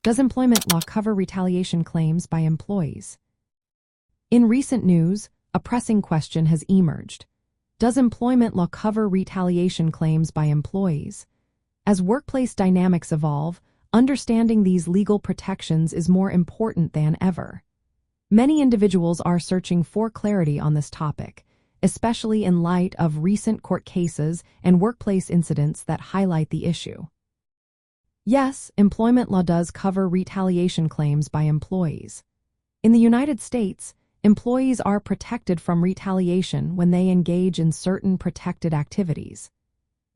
Does employment law cover retaliation claims by employees? In recent news, a pressing question has emerged. Does employment law cover retaliation claims by employees? As workplace dynamics evolve, understanding these legal protections is more important than ever. Many individuals are searching for clarity on this topic, especially in light of recent court cases and workplace incidents that highlight the issue. Yes, employment law does cover retaliation claims by employees. In the United States, employees are protected from retaliation when they engage in certain protected activities.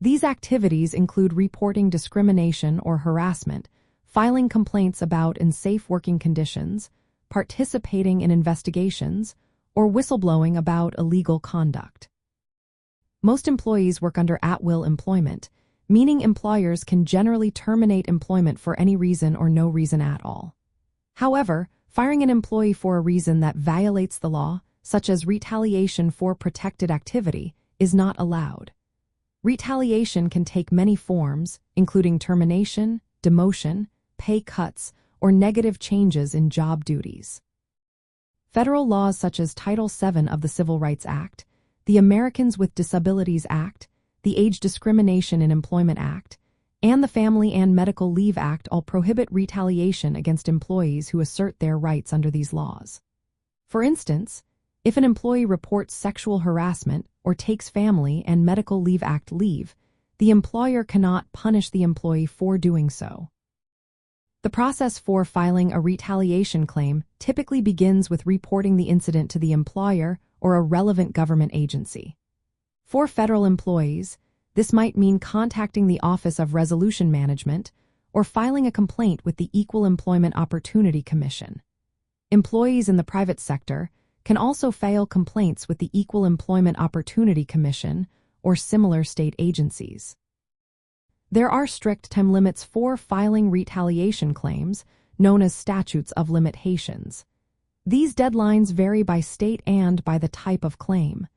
These activities include reporting discrimination or harassment, filing complaints about unsafe working conditions, participating in investigations, or whistleblowing about illegal conduct. Most employees work under at-will employment, meaning employers can generally terminate employment for any reason or no reason at all. However, firing an employee for a reason that violates the law, such as retaliation for protected activity, is not allowed. Retaliation can take many forms, including termination, demotion, pay cuts, or negative changes in job duties. Federal laws such as Title VII of the Civil Rights Act, the Americans with Disabilities Act, the Age Discrimination in Employment Act, and the Family and Medical Leave Act all prohibit retaliation against employees who assert their rights under these laws. For instance, if an employee reports sexual harassment or takes Family and Medical Leave Act leave, the employer cannot punish the employee for doing so. The process for filing a retaliation claim typically begins with reporting the incident to the employer or a relevant government agency. For federal employees, this might mean contacting the Office of Resolution Management or filing a complaint with the Equal Employment Opportunity Commission. Employees in the private sector can also file complaints with the Equal Employment Opportunity Commission or similar state agencies. There are strict time limits for filing retaliation claims, known as statutes of limitations. These deadlines vary by state and by the type of claim.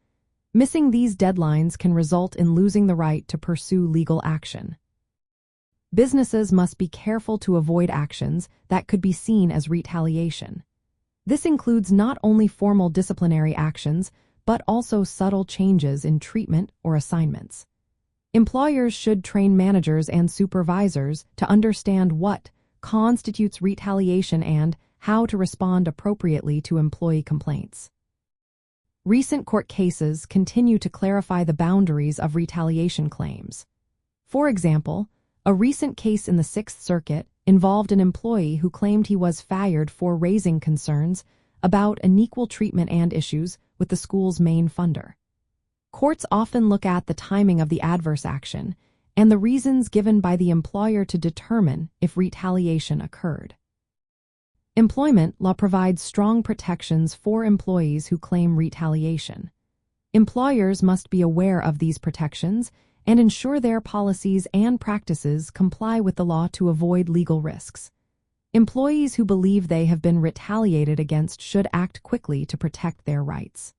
Missing these deadlines can result in losing the right to pursue legal action. Businesses must be careful to avoid actions that could be seen as retaliation. This includes not only formal disciplinary actions, but also subtle changes in treatment or assignments. Employers should train managers and supervisors to understand what constitutes retaliation and how to respond appropriately to employee complaints. Recent court cases continue to clarify the boundaries of retaliation claims. For example, a recent case in the Sixth Circuit involved an employee who claimed he was fired for raising concerns about unequal treatment and issues with the school's main funder. Courts often look at the timing of the adverse action and the reasons given by the employer to determine if retaliation occurred. Employment law provides strong protections for employees who claim retaliation. Employers must be aware of these protections and ensure their policies and practices comply with the law to avoid legal risks. Employees who believe they have been retaliated against should act quickly to protect their rights.